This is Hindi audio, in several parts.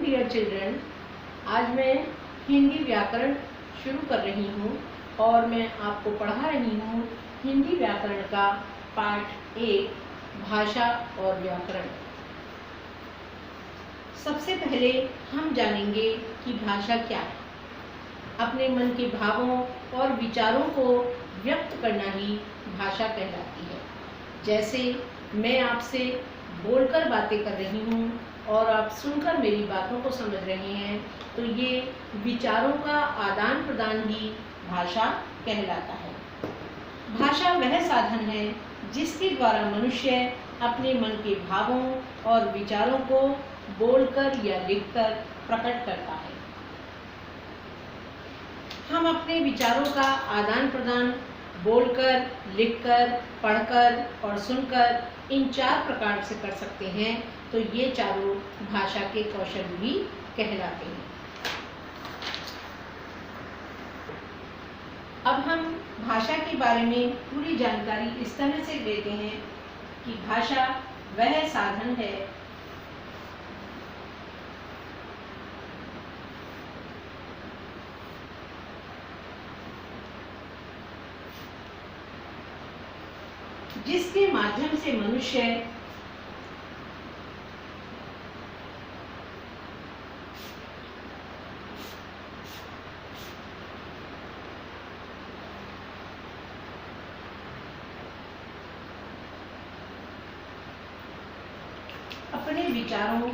डियर चिल्ड्रन, आज मैं हिंदी व्याकरण शुरू कर रही हूँ और मैं आपको पढ़ा रही हूँ हिंदी व्याकरण का पाठ 1 भाषा और व्याकरण। सबसे पहले हम जानेंगे कि भाषा क्या है। अपने मन के भावों और विचारों को व्यक्त करना ही भाषा कहलाती है। जैसे मैं आपसे बोलकर बातें कर रही हूँ और आप सुनकर मेरी बातों को समझ रहे हैं, तो ये विचारों का आदान प्रदान ही भाषा कहलाता है। भाषा वह साधन है जिसके द्वारा मनुष्य अपने मन के भावों और विचारों को बोलकर या लिखकर प्रकट करता है। हम अपने विचारों का आदान प्रदान बोलकर, लिखकर, पढ़कर और सुनकर इन 4 प्रकार से कर सकते हैं, तो ये चारों भाषा के कौशल भी कहलाते हैं। अब हम भाषा के बारे में पूरी जानकारी इस तरह से लेते हैं कि भाषा वह साधन है जिसके माध्यम से मनुष्य अपने विचारों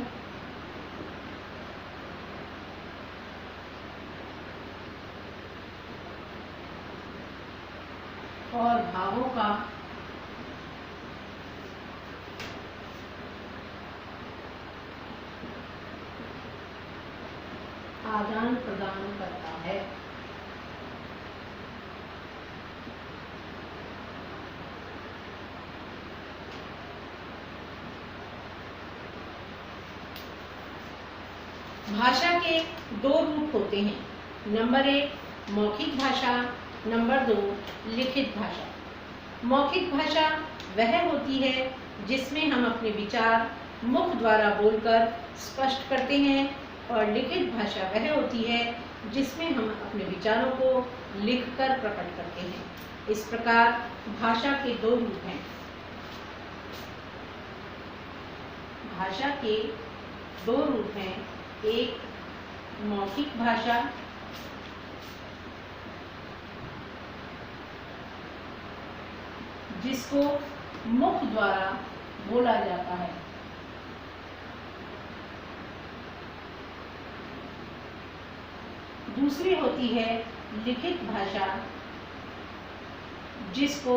और भावों का आदान प्रदान करता है। भाषा के 2 रूप होते हैं। नंबर 1 मौखिक भाषा, नंबर 2 लिखित भाषा। मौखिक भाषा वह होती है जिसमें हम अपने विचार मुख द्वारा बोलकर स्पष्ट करते हैं, और लिखित भाषा वह होती है जिसमें हम अपने विचारों को लिखकर प्रकट करते हैं। इस प्रकार भाषा के 2 रूप हैं। भाषा के 2 रूप हैं, एक मौखिक भाषा जिसको मुख द्वारा बोला जाता है, दूसरी होती है लिखित भाषा जिसको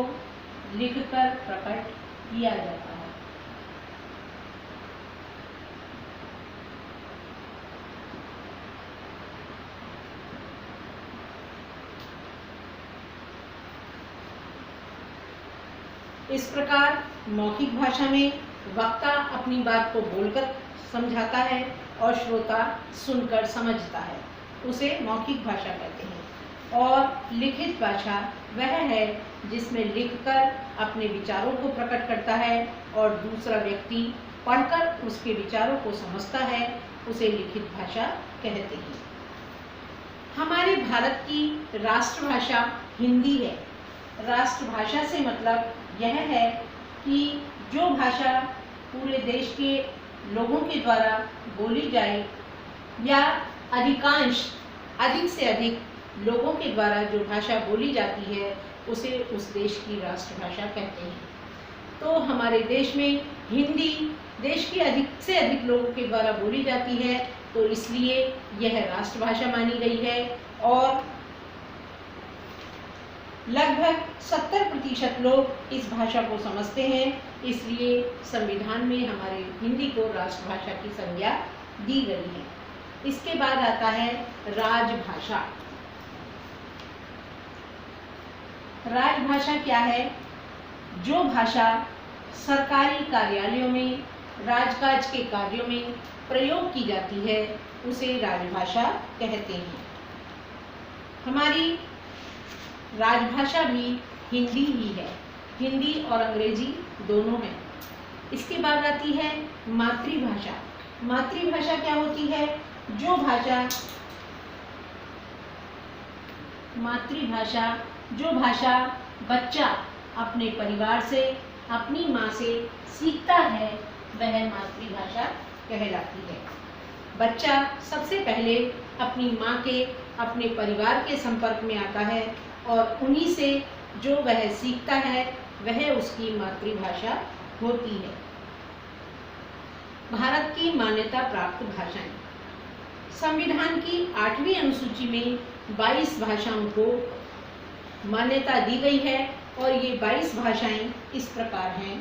लिखकर प्रकट किया जाता है। इस प्रकार मौखिक भाषा में वक्ता अपनी बात को बोलकर समझाता है और श्रोता सुनकर समझता है, उसे मौखिक भाषा कहते हैं। और लिखित भाषा वह है जिसमें लिखकर अपने विचारों को प्रकट करता है और दूसरा व्यक्ति पढ़कर उसके विचारों को समझता है, उसे लिखित भाषा कहते हैं। हमारे भारत की राष्ट्रभाषा हिंदी है। राष्ट्रभाषा से मतलब यह है कि जो भाषा पूरे देश के लोगों के द्वारा बोली जाए या अधिक से अधिक लोगों के द्वारा जो भाषा बोली जाती है, उसे उस देश की राष्ट्रभाषा कहते हैं। तो हमारे देश में हिंदी देश के अधिक से अधिक लोगों के द्वारा बोली जाती है, तो इसलिए यह राष्ट्रभाषा मानी गई है और लगभग 70% लोग इस भाषा को समझते हैं। इसलिए संविधान में हमारे हिंदी को राष्ट्रभाषा की संज्ञा दी गई है। इसके बाद आता है राजभाषा। राजभाषा क्या है? जो भाषा सरकारी कार्यालयों में, राजकाज के कार्यों में प्रयोग की जाती है, उसे राजभाषा कहते हैं। हमारी राजभाषा भी हिंदी ही है। हिंदी और अंग्रेजी दोनों हैं। इसके बाद आती है मातृभाषा। मातृभाषा क्या होती है? जो भाषा मातृभाषा जो भाषा बच्चा अपने परिवार से, अपनी माँ से सीखता है, वह मातृभाषा कहलाती है। बच्चा सबसे पहले अपनी माँ के, अपने परिवार के संपर्क में आता है और उन्हीं से जो वह सीखता है वह उसकी मातृभाषा होती है। भारत की मान्यता प्राप्त भाषाएं। संविधान की 8वीं अनुसूची में 22 भाषाओं को मान्यता दी गई है और ये 22 भाषाएं इस प्रकार हैं: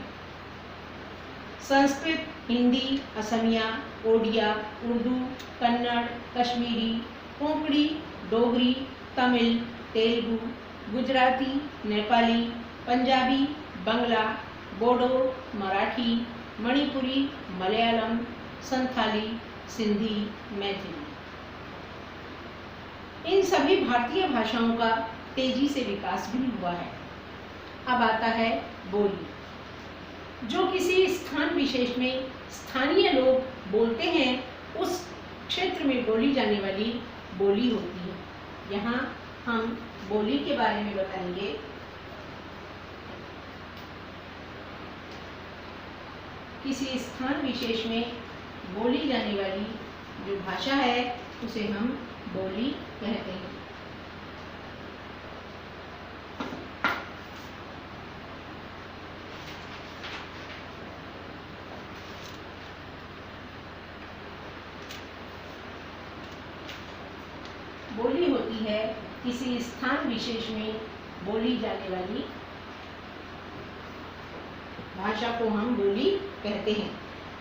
संस्कृत, हिंदी, असमिया, ओडिया, उर्दू, कन्नड़, कश्मीरी, कोंकणी, डोगरी, तमिल, तेलुगु, गुजराती, नेपाली, पंजाबी, बंगला, बोडो, मराठी, मणिपुरी, मलयालम, संथाली, सिंधी, मैथिली। इन सभी भारतीय भाषाओं का तेजी से विकास भी हुआ है। अब आता है बोली। जो किसी स्थान विशेष में स्थानीय लोग बोलते हैं, उस क्षेत्र में बोली जाने वाली बोली होती है। यहाँ हम बोली के बारे में बताएंगे। किसी स्थान विशेष में बोली जाने वाली जो भाषा है उसे हम बोली कहते हैं। बोली होती है किसी स्थान विशेष में बोली जाने वाली भाषा को हम बोली कहते हैं।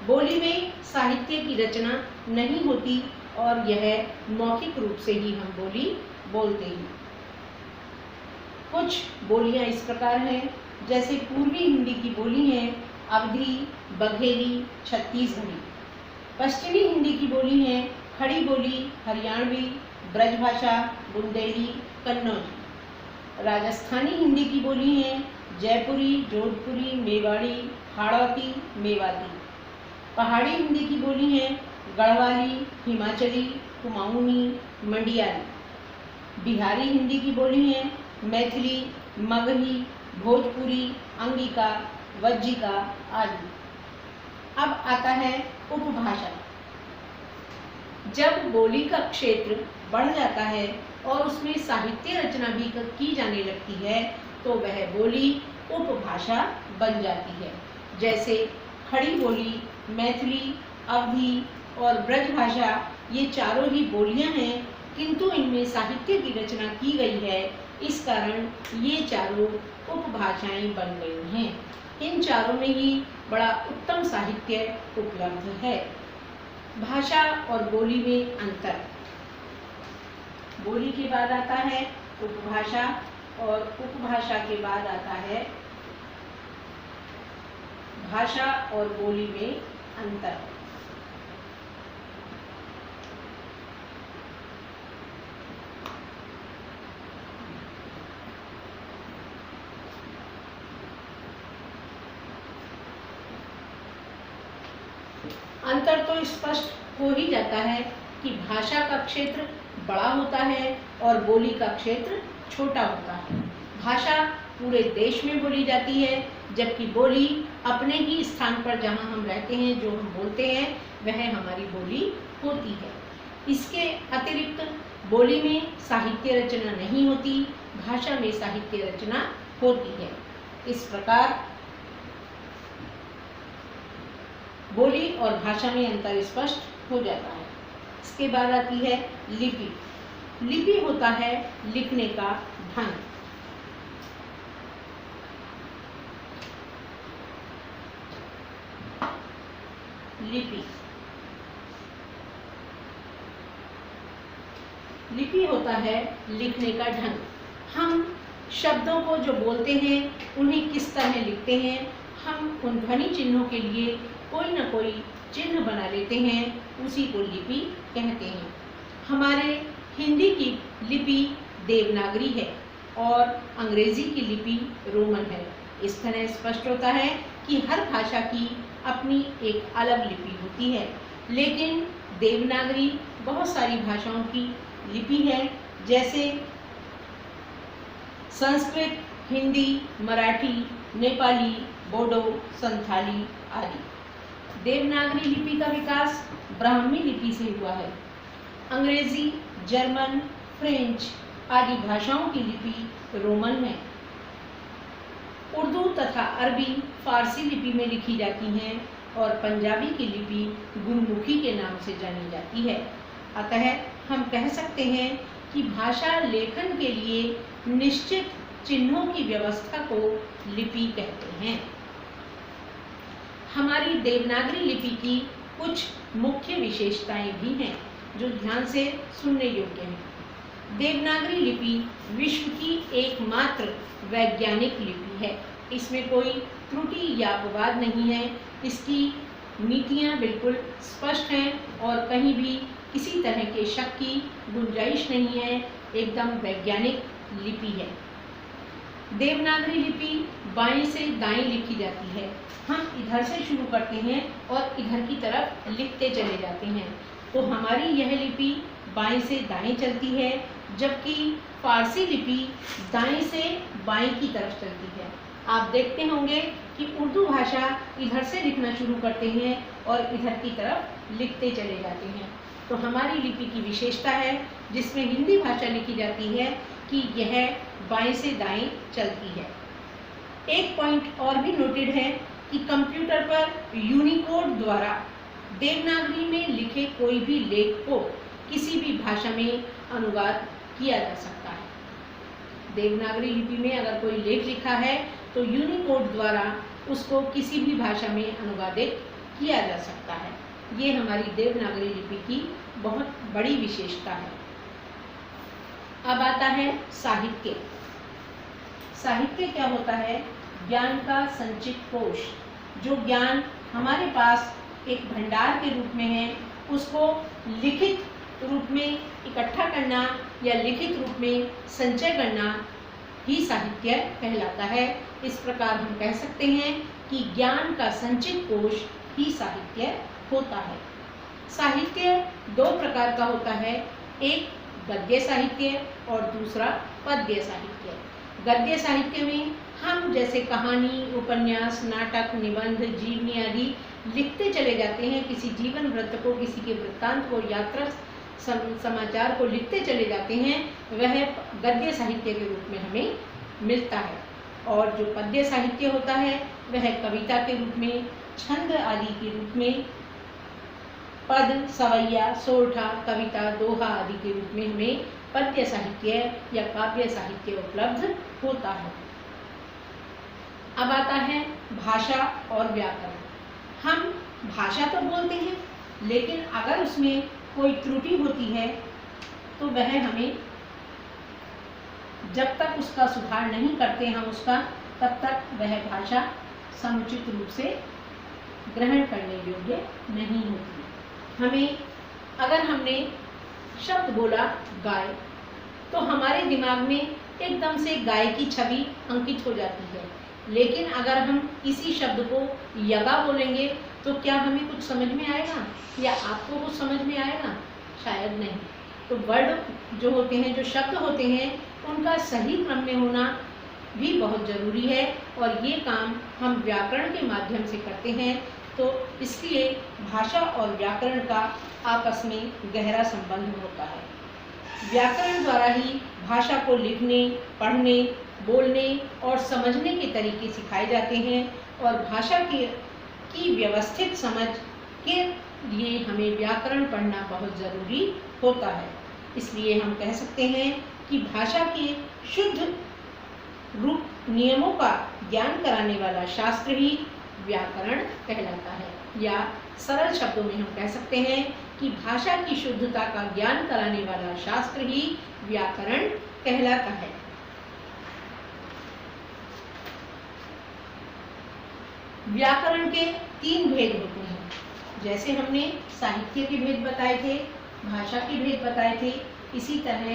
बोली में साहित्य की रचना नहीं होती और यह मौखिक रूप से ही हम बोली बोलते हैं। कुछ बोलियां इस प्रकार हैं, जैसे पूर्वी हिंदी की बोली हैं अवधी, बघेली, छत्तीसगढ़ी। पश्चिमी हिंदी की बोली हैं खड़ी बोली, हरियाणवी, ब्रजभाषा, बुंदेली, कन्नौजी। राजस्थानी हिंदी की बोली हैं जयपुरी, जोधपुरी, मेवाड़ी, हाड़ौती, मेवाती। पहाड़ी हिंदी की बोली हैं गढ़वाली, हिमाचली, कुमाऊनी, मंडियाली। बिहारी हिंदी की बोली हैं मैथिली, मगही, भोजपुरी, अंगिका, वज्जिका आदि। अब आता है उपभाषा। जब बोली का क्षेत्र बढ़ जाता है और उसमें साहित्य रचना भी की जाने लगती है तो वह बोली उपभाषा बन जाती है। जैसे खड़ी बोली, मैथिली, अवधी और ब्रजभाषा, ये चारों ही बोलियां हैं, किंतु इनमें साहित्य की रचना की गई है, इस कारण ये चारों उपभाषाएं बन गई हैं। इन चारों में ही बड़ा उत्तम साहित्य उपलब्ध है। भाषा और बोली में अंतर। बोली के बाद आता है उपभाषा और उपभाषा के बाद आता है भाषा और बोली में अंतर। अंतर तो स्पष्ट हो ही जाता है कि भाषा का क्षेत्र बड़ा होता है और बोली का क्षेत्र छोटा होता है। भाषा पूरे देश में बोली जाती है, जबकि बोली अपने ही स्थान पर जहाँ हम रहते हैं, जो हम बोलते हैं, वह हमारी बोली होती है। इसके अतिरिक्त बोली में साहित्य रचना नहीं होती, भाषा में साहित्य रचना होती है। इस प्रकार बोली और भाषा में अंतर स्पष्ट हो जाता है। इसके बाद आती है लिपि। लिपि होता है लिखने का ढंग। लिपि होता है लिखने का ढंग। हम शब्दों को जो बोलते हैं उन्हें किस तरह लिखते हैं, हम उन ध्वनि चिन्हों के लिए कोई ना कोई चिन्ह बना लेते हैं, उसी को लिपि कहते हैं। हमारे हिंदी की लिपि देवनागरी है और अंग्रेजी की लिपि रोमन है। इस तरह स्पष्ट होता है कि हर भाषा की अपनी एक अलग लिपि होती है। लेकिन देवनागरी बहुत सारी भाषाओं की लिपि है, जैसे संस्कृत, हिंदी, मराठी, नेपाली, बोडो, संथाली आदि। देवनागरी लिपि का विकास ब्राह्मी लिपि से हुआ है। अंग्रेजी, जर्मन, फ्रेंच आदि भाषाओं की लिपि रोमन है। उर्दू तथा अरबी फारसी लिपि में लिखी जाती हैं और पंजाबी की लिपि गुरमुखी के नाम से जानी जाती है। अतः हम कह सकते हैं कि भाषा लेखन के लिए निश्चित चिन्हों की व्यवस्था को लिपि कहते हैं। हमारी देवनागरी लिपि की कुछ मुख्य विशेषताएं भी हैं जो ध्यान से सुनने योग्य हैं। देवनागरी लिपि विश्व की एकमात्र वैज्ञानिक लिपि है। इसमें कोई त्रुटि या अपवाद नहीं है। इसकी नीतियाँ बिल्कुल स्पष्ट हैं और कहीं भी किसी तरह के शक की गुंजाइश नहीं है। एकदम वैज्ञानिक लिपि है। देवनागरी लिपि बाएं से दाएं लिखी जाती है। हम इधर से शुरू करते हैं और इधर की तरफ लिखते चले जाते हैं, तो हमारी यह लिपि बाएं से दाएं चलती है, जबकि फारसी लिपि दाएं से बाएं की तरफ चलती है। आप देखते होंगे कि उर्दू भाषा इधर से लिखना शुरू करते हैं और इधर की तरफ लिखते चले जाते हैं। तो हमारी लिपि की विशेषता है, जिसमें हिंदी भाषा लिखी जाती है, कि यह बाएं से दाएं चलती है। एक पॉइंट और भी नोटेड है कि कंप्यूटर पर यूनिकोड द्वारा देवनागरी में लिखे कोई भी लेख को किसी भी भाषा में अनुवाद किया जा सकता है। देवनागरी लिपि में अगर कोई लेख लिखा है तो यूनिकोड द्वारा उसको किसी भी भाषा में अनुवादित किया जा सकता है। ये हमारी देवनागरी लिपि की बहुत बड़ी विशेषता है। अब आता है साहित्य। साहित्य क्या होता है? ज्ञान का संचित कोश। जो ज्ञान हमारे पास एक भंडार के रूप में है, उसको लिखित रूप में इकट्ठा करना या लिखित रूप में संचय करना ही साहित्य कहलाता है। इस प्रकार हम कह सकते हैं कि ज्ञान का संचित कोश ही साहित्य होता है। साहित्य दो प्रकार का होता है, एक गद्य साहित्य और दूसरा पद्य साहित्य। गद्य साहित्य में हम जैसे कहानी, उपन्यास, नाटक, निबंध, जीवनी आदि लिखते चले जाते हैं। किसी जीवन वृत्त को, किसी के वृत्तांत को, यात्रा समाचार को लिखते चले जाते हैं, वह गद्य साहित्य के रूप में हमें मिलता है। और जो पद्य साहित्य होता है वह कविता के रूप में, छंद आदि के रूप में, पद, सवैया, सोरठा, कविता, दोहा आदि के रूप में हमें पद्य साहित्य या काव्य साहित्य उपलब्ध होता है। अब आता है भाषा और व्याकरण। हम भाषा तो बोलते हैं, लेकिन अगर उसमें कोई त्रुटि होती है तो वह हमें, जब तक उसका सुधार नहीं करते हम उसका, तब तक वह भाषा समुचित रूप से ग्रहण करने योग्य नहीं होती। हमें, अगर हमने शब्द बोला गाय, तो हमारे दिमाग में एकदम से गाय की छवि अंकित हो जाती है। लेकिन अगर हम इसी शब्द को यगा बोलेंगे तो क्या हमें कुछ समझ में आएगा या आपको कुछ समझ में आएगा? शायद नहीं। तो वर्ड जो होते हैं, जो शब्द होते हैं, उनका सही क्रम में होना भी बहुत ज़रूरी है और ये काम हम व्याकरण के माध्यम से करते हैं। तो इसलिए भाषा और व्याकरण का आपस में गहरा संबंध होता है। व्याकरण द्वारा ही भाषा को लिखने, पढ़ने, बोलने और समझने के तरीके सिखाए जाते हैं और भाषा की व्यवस्थित समझ के लिए हमें व्याकरण पढ़ना बहुत ज़रूरी होता है। इसलिए हम कह सकते हैं कि भाषा के शुद्ध रूप नियमों का ज्ञान कराने वाला शास्त्र ही व्याकरण कहलाता है। या सरल शब्दों में हम कह सकते हैं कि भाषा की शुद्धता का ज्ञान कराने वाला शास्त्र ही व्याकरण कहलाता है। व्याकरण के 3 भेद होते हैं। जैसे हमने साहित्य के भेद बताए थे, भाषा के भेद बताए थे, इसी तरह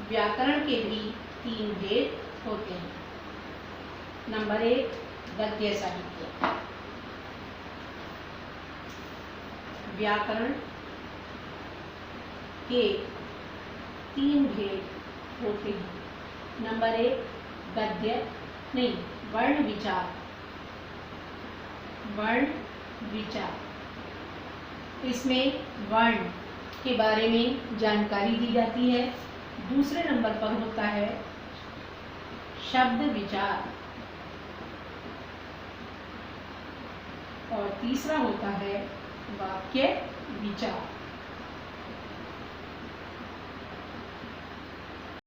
व्याकरण के भी 3 भेद होते हैं। नंबर 1, गद्य साहित्य। व्याकरण के 3 भेद होते हैं। नंबर 1 वर्ण विचार। वर्ण विचार, इसमें वर्ण के बारे में जानकारी दी जाती है। दूसरे नंबर पर होता है शब्द विचार और तीसरा होता है वाक्य विचार।